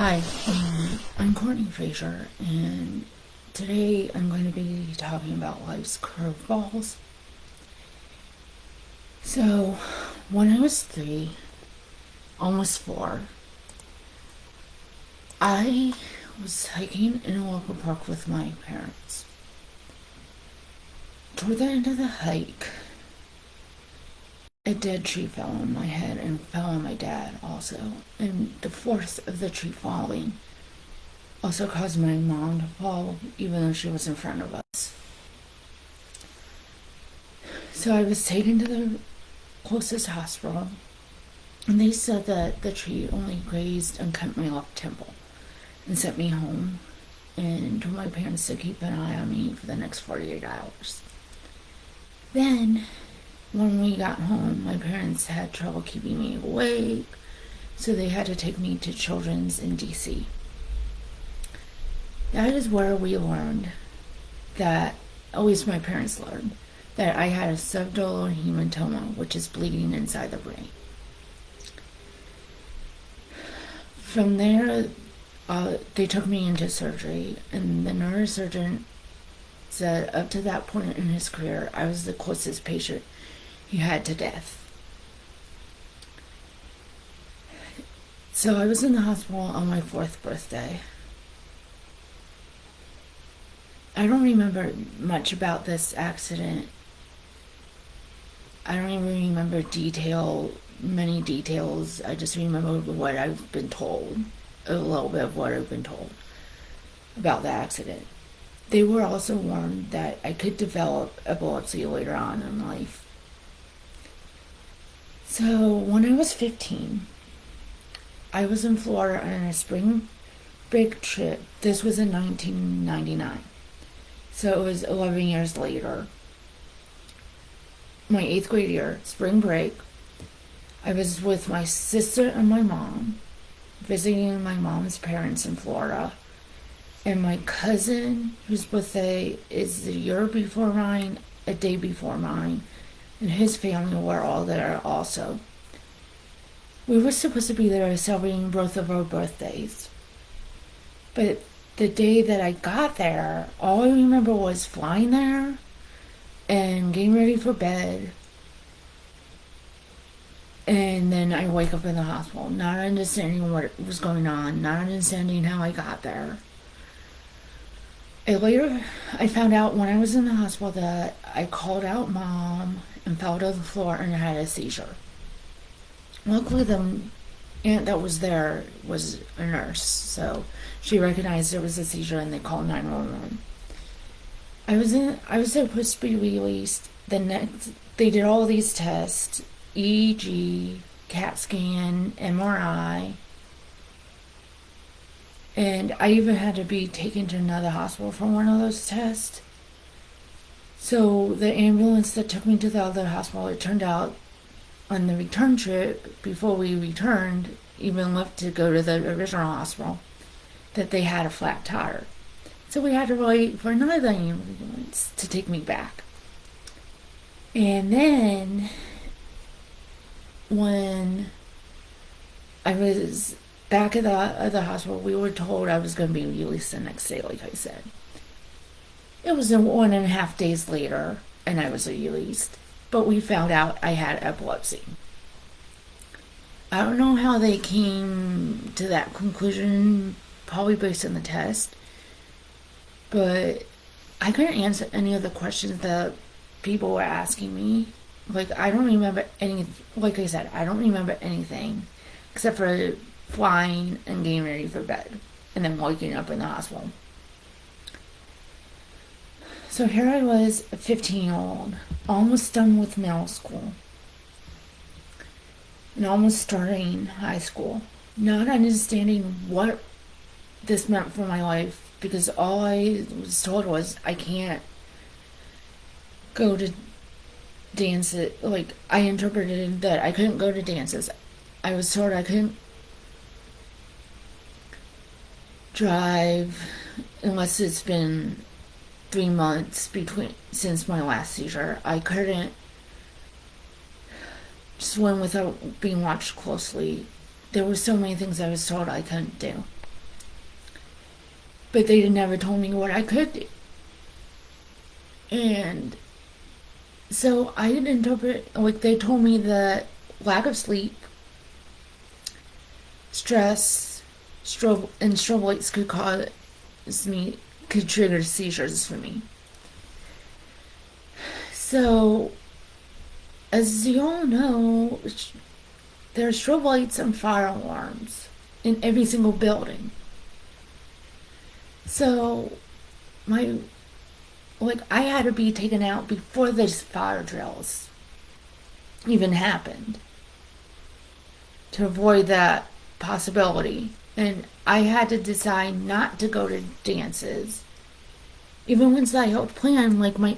Hi, I'm Courtney Fraser, and today I'm going to be talking about life's curveballs. So, when I was 3, almost 4, I was hiking in a local park with my parents. Toward the end of the hike, a dead tree fell on my head and fell on my dad also, and the force of the tree falling also caused my mom to fall, even though she was in front of us. So I was taken to the closest hospital, and they said that the tree only grazed and cut my left temple and sent me home and told my parents to keep an eye on me for the next 48 hours. Then, when we got home, my parents had trouble keeping me awake, so they had to take me to Children's in DC. That is where we learned that, at least my parents learned, that I had a subdural hematoma, which is bleeding inside the brain. From there, they took me into surgery, and the neurosurgeon said up to that point in his career, I was the closest patient he had to death. So I was in the hospital on my 4th birthday. I don't remember much about this accident. I don't even remember many details. I just remember what I've been told, a little bit of what I've been told about the accident. They were also warned that I could develop epilepsy later on in life. So when I was 15, I was in Florida on a spring break trip. This was in 1999. So it was 11 years later. My 8th grade year, spring break. I was with my sister and my mom, visiting my mom's parents in Florida. And my cousin, whose birthday is the year before mine, a day before mine, and his family were all there also. We were supposed to be there celebrating both of our birthdays. But the day that I got there, all I remember was flying there and getting ready for bed. And then I wake up in the hospital, not understanding what was going on, not understanding how I got there. And later, I found out when I was in the hospital that I called out Mom and fell to the floor and had a seizure. Luckily, the aunt that was there was a nurse, so she recognized it was a seizure and they called 911. I was supposed to be released. They did all these tests: EEG, CAT scan, MRI. And I even had to be taken to another hospital for one of those tests. So the ambulance that took me to the other hospital, it turned out on the return trip, before we returned, even left to go to the original hospital, that they had a flat tire. So we had to wait for another ambulance to take me back. And then, when I was back at the hospital, we were told I was going to be released the next day, like I said. It was 1.5 days later, and I was released. But we found out I had epilepsy. I don't know how they came to that conclusion, probably based on the test. But I couldn't answer any of the questions that people were asking me. I don't remember any, like I said, I don't remember anything except for flying and getting ready for bed and then waking up in the hospital. So here I was, a 15-year-old, almost done with middle school and almost starting high school, not understanding what this meant for my life, because all I was told was I can't go to dances. I interpreted that I couldn't go to dances. I was told I couldn't drive unless it's been 3 months since my last seizure. I couldn't swim without being watched closely. There were so many things I was told I couldn't do. but they never told me what I could do. And so I didn't interpret, like, they told me that lack of sleep, stress, strobe lights could trigger seizures for me. So, as you all know, there are strobe lights and fire alarms in every single building. So, my I had to be taken out before these fire drills even happened to avoid that possibility. And I had to decide not to go to dances. Even once I helped plan like my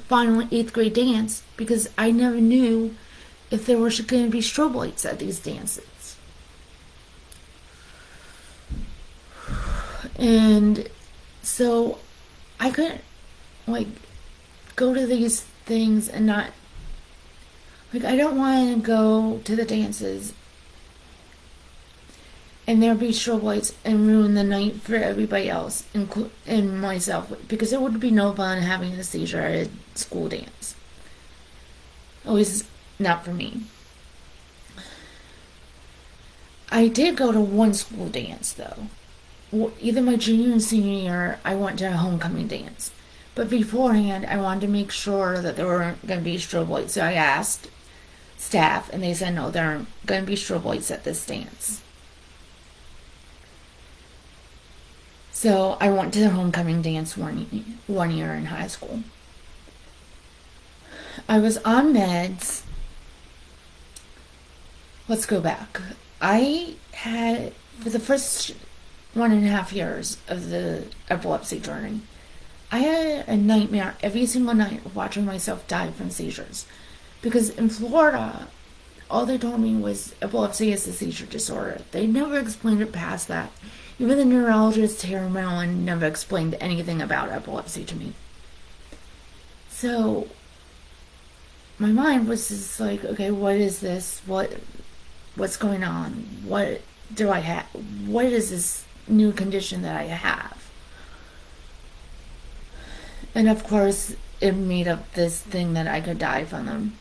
final eighth grade dance, because I never knew if there were going to be strobe lights at these dances. And so I couldn't like go to these things and not like, I don't want to go to the dances and there be strobe lights and ruin the night for everybody else, and myself, because it would be no fun having a seizure at a school dance. At least not for me. I did go to one school dance though. Either my junior and senior year, I went to a homecoming dance. But beforehand, I wanted to make sure that there weren't going to be strobe lights. So I asked staff, and they said no, there aren't going to be strobe lights at this dance. So I went to the homecoming dance one year in high school. I was on meds. Let's go back. I had, for the first 1.5 years of the epilepsy journey, I had a nightmare every single night of watching myself die from seizures. Because in Florida, all they told me was epilepsy is a seizure disorder. They never explained it past that. Even the neurologist here in Maryland never explained anything about epilepsy to me. So my mind was just like, okay, what is this? What's going on? What do I have? What is this new condition that I have? And of course, it made up this thing that I could die from them.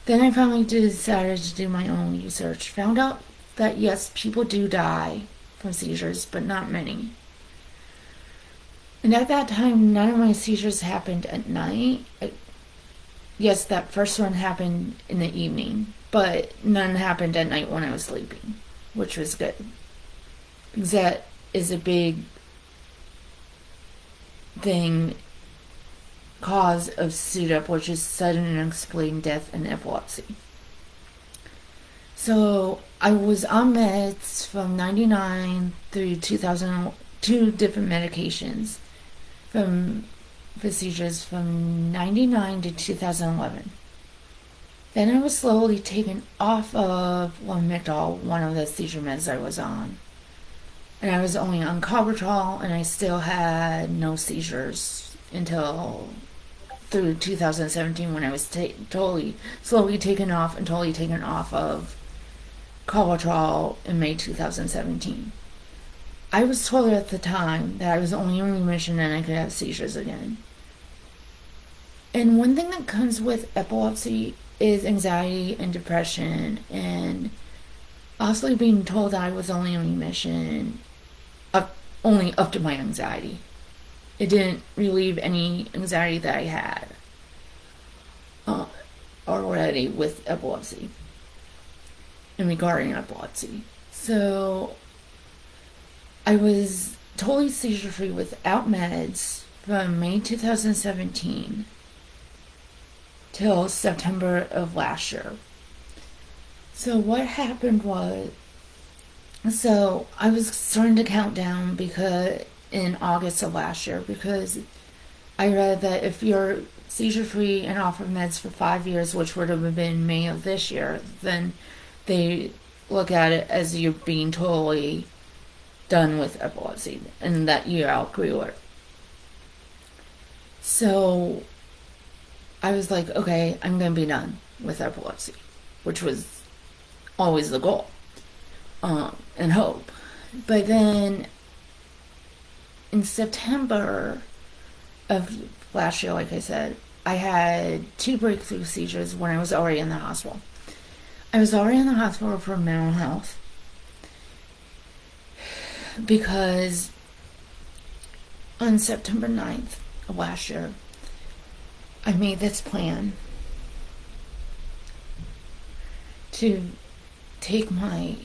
Then I finally decided to do my own research. Found out that yes, people do die from seizures, but not many. And at that time, none of my seizures happened at night. Yes, that first one happened in the evening, but none happened at night when I was sleeping, which was good. Because that is a big cause of SUDEP, which is sudden and unexplained death in epilepsy. So I was on meds from 99 through 2002, different medications for seizures from 99 to 2011. Then I was slowly taken off of Lamictal, one of the seizure meds I was on. And I was only on Carbatrol, and I still had no seizures until through 2017, when I was slowly taken off and totally taken off of Carbatrol in May 2017. I was told at the time that I was only in remission and I could have seizures again. And one thing that comes with epilepsy is anxiety and depression, and also being told that I was only in remission only up to my anxiety. It didn't relieve any anxiety that I had already with epilepsy and regarding epilepsy. So I was totally seizure free without meds from May 2017 till September of last year. So what happened was, I was starting to count down in August of last year, because I read that if you're seizure free and off of meds for 5 years, which would have been May of this year, then they look at it as you being totally done with epilepsy and that you outgrew it. So I was like, okay, I'm going to be done with epilepsy, which was always the goal and hope. But then in September of last year, like I said, I had 2 breakthrough seizures when I was already in the hospital. I was already in the hospital for mental health because on September 9th of last year, I made this plan to take my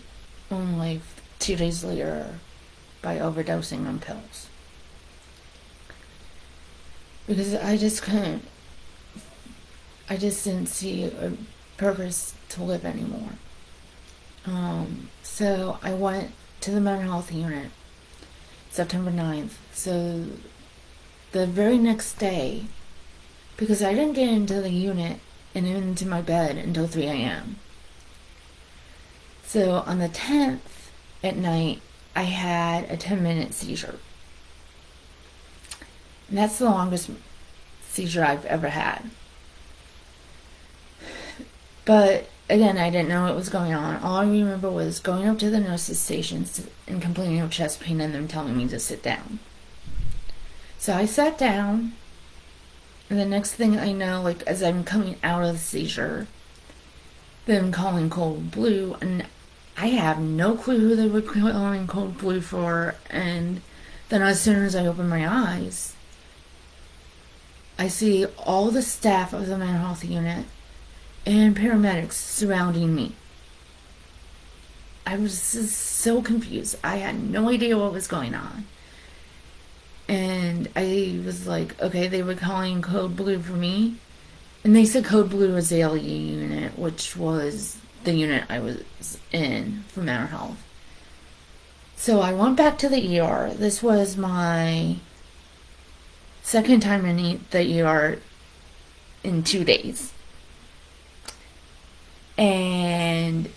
own life 2 days later by overdosing on pills. Because I just didn't see a purpose to live anymore. So I went to the mental health unit September 9th. So the very next day, because I didn't get into the unit and into my bed until 3 a.m. So on the 10th at night, I had a 10-minute seizure. And that's the longest seizure I've ever had. But again, I didn't know what was going on. All I remember was going up to the nurse's stations and complaining of chest pain and them telling me to sit down. So I sat down, and the next thing I know, like as I'm coming out of the seizure, them calling cold blue, and I have no clue who they were calling cold blue for. And then as soon as I open my eyes, I see all the staff of the mental health unit and paramedics surrounding me. I was just so confused. I had no idea what was going on. And I was like, okay, they were calling code blue for me. And they said code blue Azalea unit, which was the unit I was in for mental health. So I went back to the ER. This was my second time in the ER in 2 days. And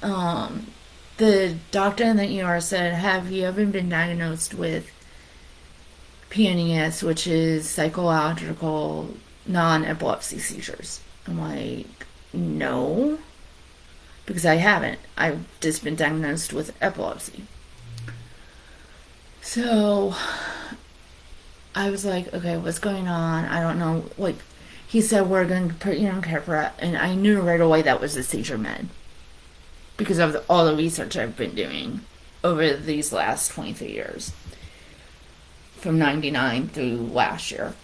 the doctor in the ER said, have you ever been diagnosed with PNES, which is psychological non-epilepsy seizures? I'm like, no, because I haven't. I've just been diagnosed with epilepsy. So I was like, okay, what's going on? I don't know. Like, he said, we're going to put you on Keppra, and I knew right away that was a seizure med because of all the research I've been doing over these last 23 years, from 99 through last year.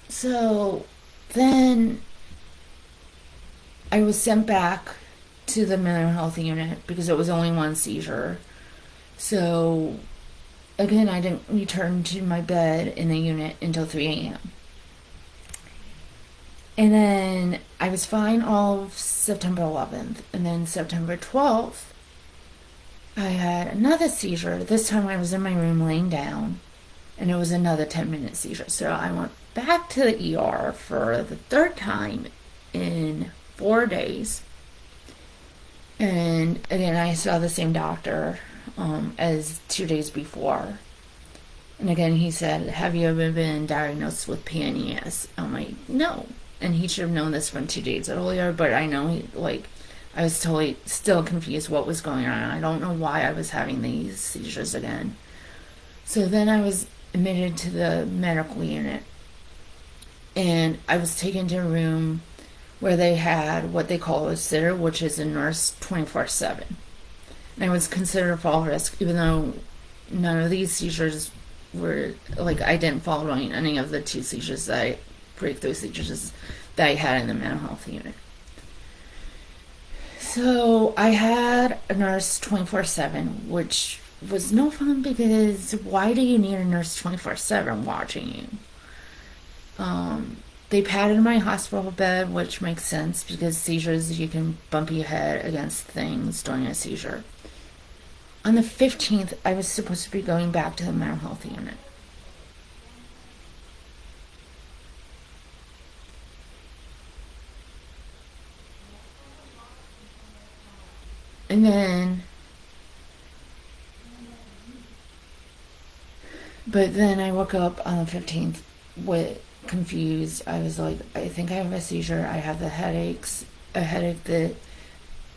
So then I was sent back to the mental health unit because it was only one seizure. So again, I didn't return to my bed in the unit until 3 a.m. And then I was fine all of September 11th. And then September 12th, I had another seizure. This time I was in my room laying down, and it was another 10-minute seizure. So I went back to the ER for the third time in 4 days. And again, I saw the same doctor as 2 days before. And again, he said, have you ever been diagnosed with PNES? I'm like, no. And he should have known this from 2 days earlier, but I know I was totally still confused what was going on. I don't know why I was having these seizures again. So then I was admitted to the medical unit, and I was taken to a room where they had what they call a sitter, which is a nurse 24/7. And I was considered fall risk, even though none of these seizures were, like, I didn't follow any of the 2 seizures breakthrough seizures that I had in the mental health unit. So I had a nurse 24/7, which was no fun because why do you need a nurse 24/7 watching you? They patted my hospital bed, which makes sense because seizures, you can bump your head against things during a seizure. On the 15th, I was supposed to be going back to the mental health unit. And then, but then I woke up on the 15th with confused. I was like, I think I have a seizure. I have the headaches, a headache that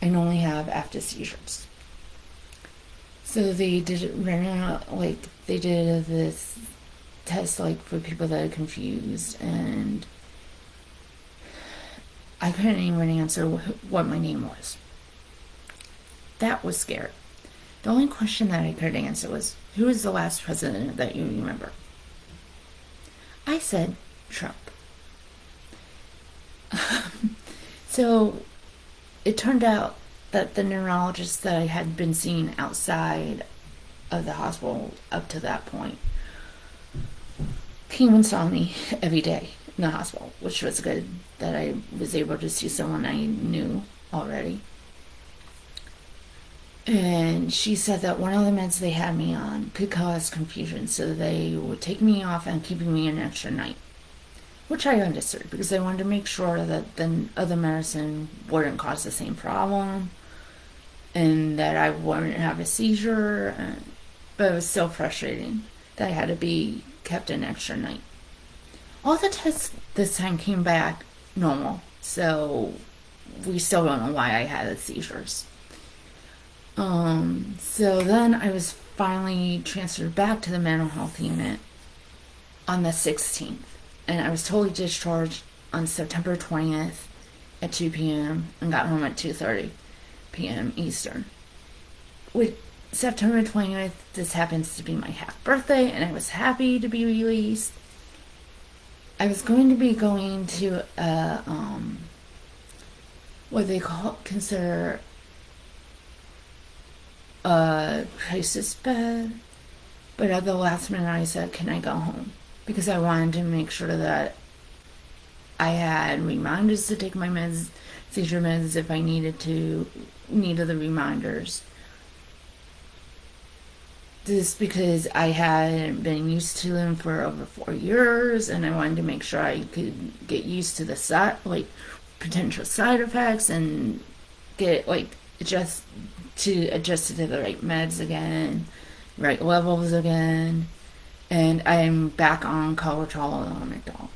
I normally have after seizures. So they did they did this test like for people that are confused, and I couldn't even answer what my name was. That was scary. The only question that I could answer was, who was the last president that you remember? I said Trump. So it turned out that the neurologist that I had been seeing outside of the hospital up to that point came and saw me every day in the hospital, which was good that I was able to see someone I knew already. And she said that one of the meds they had me on could cause confusion, so they would take me off and keeping me an extra night, which I understood because they wanted to make sure that the other medicine wouldn't cause the same problem and that I wouldn't have a seizure. But it was so frustrating that I had to be kept an extra night. All the tests this time came back normal, so we still don't know why I had the seizures. So then I was finally transferred back to the mental health unit on the 16th, and I was totally discharged on September 20th at 2 p.m. and got home at 2:30 p.m. Eastern. With September 20th, this happens to be my half birthday, and I was happy to be released. I was going to be going to what they consider a crisis bed, but at the last minute I said, can I go home? Because I wanted to make sure that I had reminders to take my meds, seizure meds if I needed the reminders. Just because I hadn't been used to them for over 4 years, and I wanted to make sure I could get used to the potential side effects and get adjust it to the right meds again, right levels again, and I'm back on Colorado Lamictal.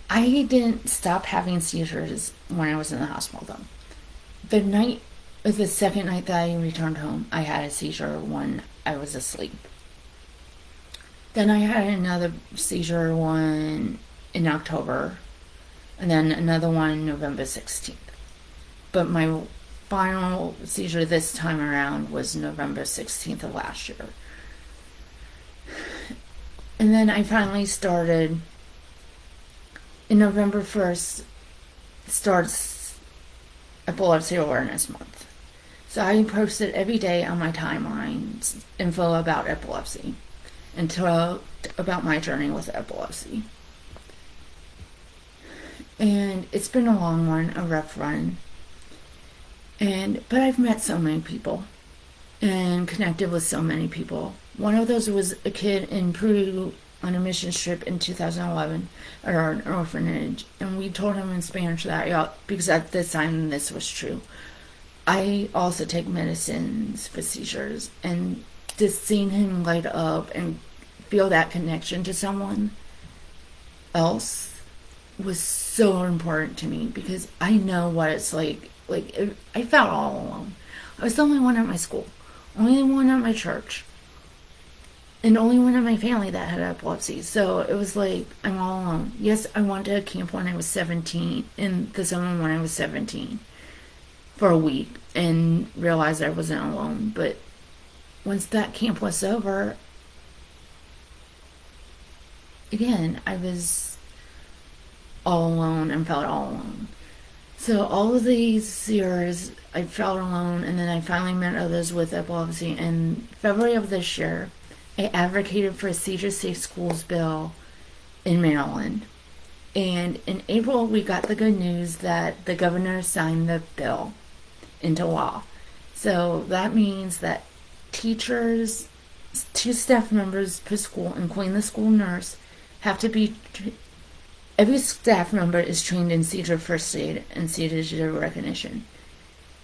I didn't stop having seizures when I was in the hospital though. The second night that I returned home, I had a seizure when I was asleep. Then I had another seizure one in October, and then another one November 16th. But my final seizure this time around was November 16th of last year. And then I finally started, in November 1st, starts Epilepsy Awareness Month. So I posted every day on my timeline info about epilepsy and about my journey with epilepsy. And it's been a long one, a rough run. But I've met so many people and connected with so many people. One of those was a kid in Peru on a mission trip in 2011 at an orphanage, and we told him in Spanish that, because at this time this was true. I also take medicines for seizures, and just seeing him light up and feel that connection to someone else was so important to me, because I know what it's like. I felt all alone. I was the only one at my school, only one at my church, and only one in my family that had epilepsy. So it was like, I'm all alone. Yes, I went to a camp when I was 17, in the summer when I was 17, for a week, and realized I wasn't alone. But once that camp was over, again, I was all alone and felt all alone. So all of these years, I felt alone, and then I finally met others with epilepsy. In February of this year, I advocated for a seizure-safe schools bill in Maryland. And in April, we got the good news that the governor signed the bill into law. So that means that teachers, 2 staff members per school, including the school nurse, have to be... Every staff member is trained in seizure first aid and seizure recognition.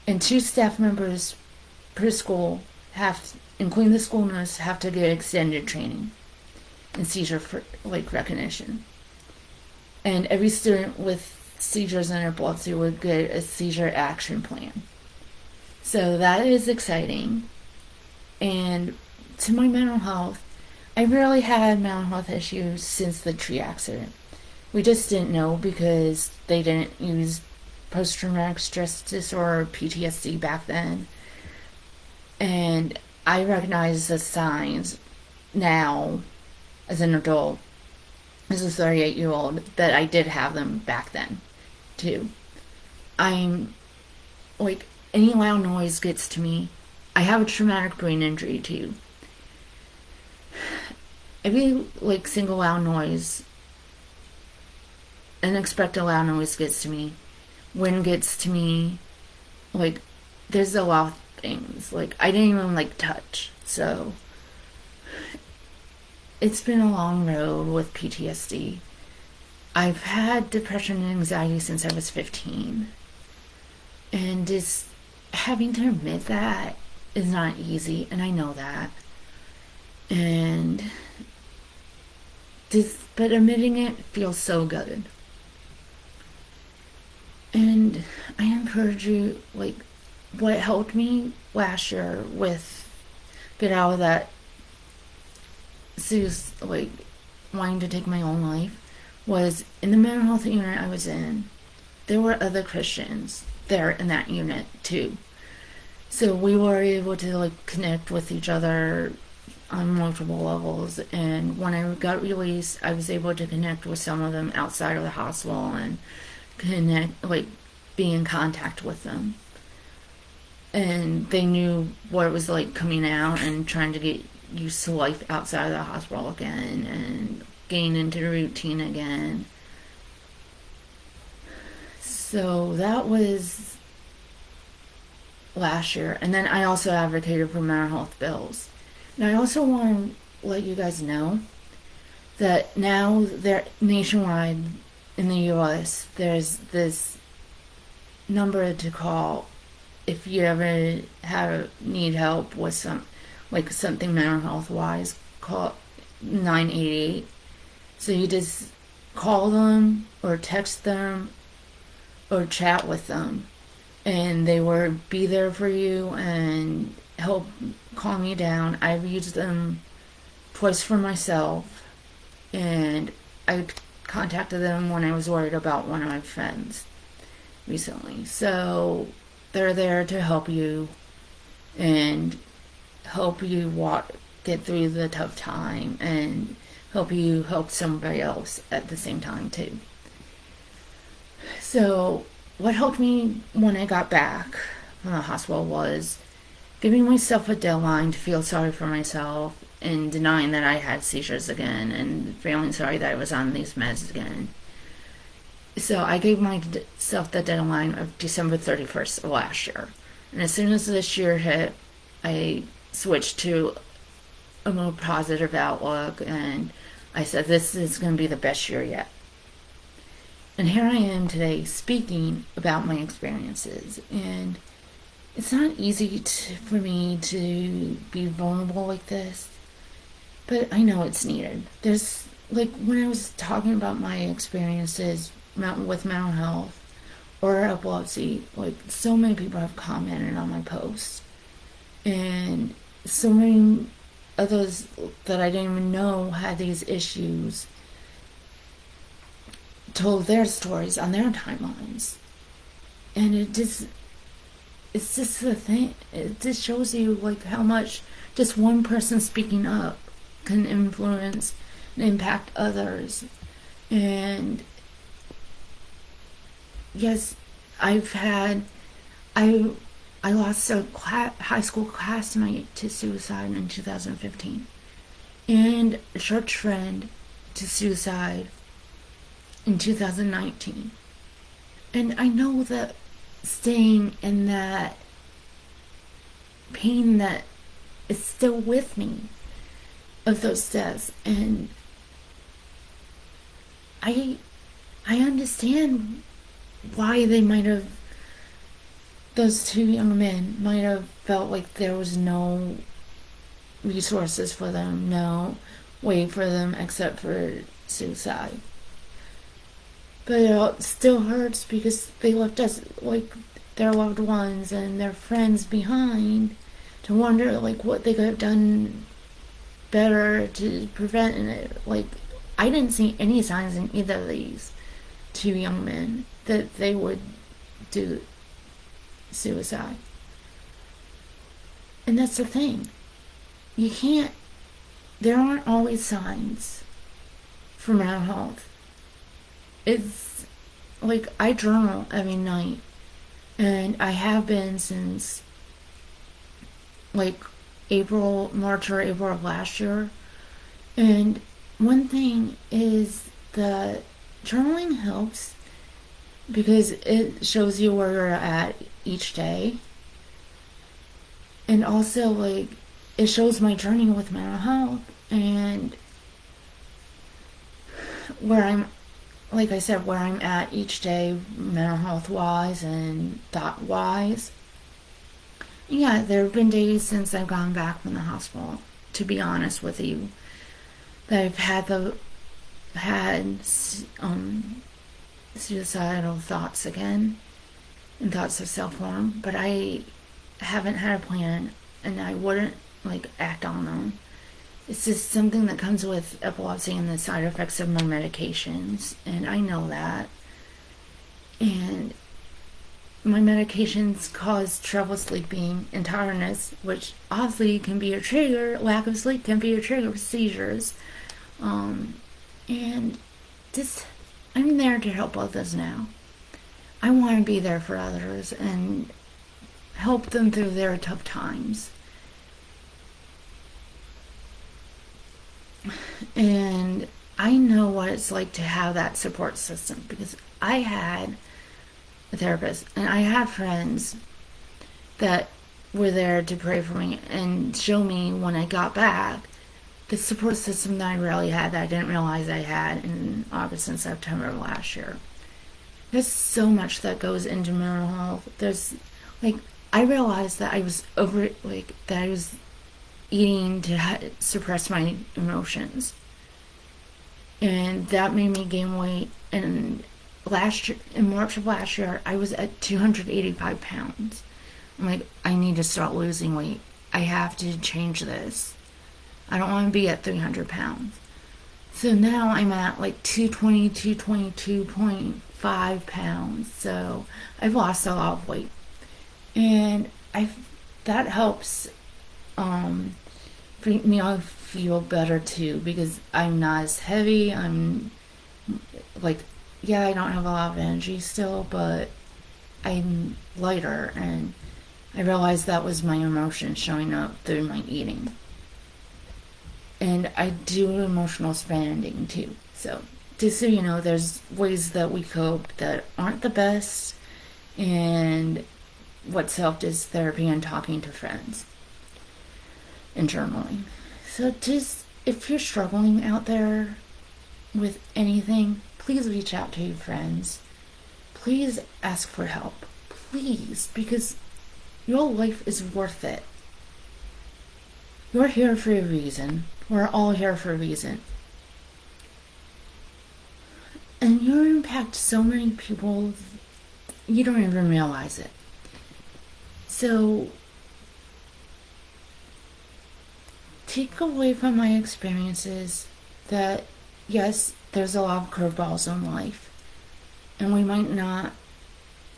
And 2 staff members per school, including the school nurse, have to get extended training in seizure recognition. And every student with seizures and epilepsy would get a seizure action plan. So that is exciting. And to my mental health, I really had mental health issues since the tree accident. We just didn't know because they didn't use post traumatic stress disorder, PTSD, back then. And I recognize the signs now as an adult, as a 38-year-old, that I did have them back then too. I'm like, any loud noise gets to me. I have a traumatic brain injury too. Every like single loud noise, unexpected loud noise gets to me. Wind gets to me. Like, there's a lot of things. Like, I didn't even like touch. So it's been a long road with PTSD. I've had depression and anxiety since I was 15. And just having to admit that is not easy, and I know that. And just, but admitting it feels so good. And I encourage you, like, what helped me last year with get out of that like wanting to take my own life was in the mental health unit I was in. There were other Christians there in that unit too. So we were able to like connect with each other on multiple levels. And when I got released, I was able to connect with some of them outside of the hospital and connect, like, be in contact with them. And they knew what it was like coming out and trying to get used to life outside of the hospital again and getting into the routine again. So that was last year. And then I also advocated for mental health bills. And I also want to let you guys know that now they're nationwide in the US, there's this number to call if you ever need help with something mental health wise. Call 988. So you just call them or text them or chat with them, and they will be there for you and help calm you down. I've used them twice for myself, and I contacted them when I was worried about one of my friends recently. So they're there to help you and help you get through the tough time and help you help somebody else at the same time too. So what helped me when I got back from the hospital was giving myself a deadline to feel sorry for myself and denying that I had seizures again and feeling sorry that I was on these meds again. So I gave myself the deadline of December 31st of last year. And as soon as this year hit, I switched to a more positive outlook, and I said, this is going to be the best year yet. And here I am today speaking about my experiences. And it's not easy for me to be vulnerable like this, but I know it's needed. There's, like, when I was talking about my experiences with mental health or epilepsy, like, so many people have commented on my posts. And so many others that I didn't even know had these issues told their stories on their timelines. And it's just the thing. It just shows you, like, how much just one person speaking up can influence and impact others. And yes, I lost a high school classmate to suicide in 2015, and a church friend to suicide in 2019. And I know that staying in that pain that is still with me of those deaths, and I understand why those two young men might have felt like there was no resources for them, no way for them except for suicide. But it still hurts because they left us, like, their loved ones and their friends behind, to wonder like what they could have done better to prevent it. Like, I didn't see any signs in either of these two young men that they would do suicide. And that's the thing. You can't, there aren't always signs for mental health. It's like, I journal every night, and I have been since like March or April of last year. And one thing is that journaling helps because it shows you where you're at each day. And also, like, it shows my journey with mental health and where I'm, like I said, where I'm at each day, mental health wise and thought wise. Yeah, there have been days since I've gone back from the hospital, to be honest with you, that I've had suicidal thoughts again and thoughts of self-harm, but I haven't had a plan, and I wouldn't like act on them. It's just something that comes with epilepsy and the side effects of my medications, and I know that. And my medications cause trouble sleeping and tiredness, which obviously can be a trigger. Lack of sleep can be a trigger for seizures. And just, I'm there to help others now. I want to be there for others and help them through their tough times. And I know what it's like to have that support system, because I had a therapist and I had friends that were there to pray for me and show me when I got back the support system that I really had, that I didn't realize I had in August and September of last year. There's so much that goes into mental health. There's, like, I realized that I was that I was eating to suppress my emotions. And that made me gain weight. And last year, in March of last year, I was at 285 pounds. I'm like, I need to start losing weight. I have to change this. I don't want to be at 300 pounds. So now I'm at like 220, 222.5 pounds. So I've lost a lot of weight. And that helps make me feel better too, because I'm not as heavy. I'm like, yeah, I don't have a lot of energy still, but I'm lighter, and I realized that was my emotion showing up through my eating. And I do emotional spending too. So just so you know, there's ways that we cope that aren't the best, and what's helped is therapy and talking to friends and journaling. So just, if you're struggling out there with anything, please reach out to your friends. Please ask for help. Please, because your life is worth it. You're here for a reason. We're all here for a reason. And you impact so many people, you don't even realize it. So, take away from my experiences that, yes, there's a lot of curveballs in life. And we might not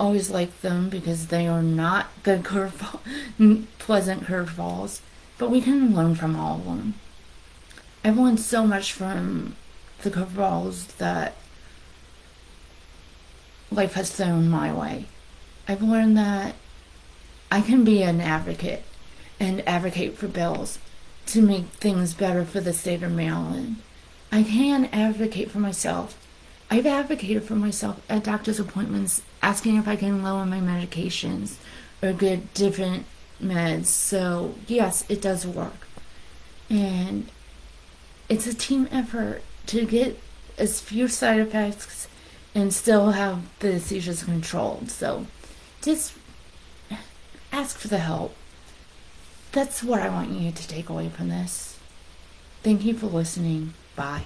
always like them because they are not good pleasant curveballs. But we can learn from all of them. I've learned so much from the curveballs that life has thrown my way. I've learned that I can be an advocate and advocate for bills to make things better for the state of Maryland. I can advocate for myself. I've advocated for myself at doctor's appointments, asking if I can lower my medications or get different meds. So yes, it does work. And it's a team effort to get as few side effects and still have the seizures controlled. So just ask for the help. That's what I want you to take away from this. Thank you for listening. Bye.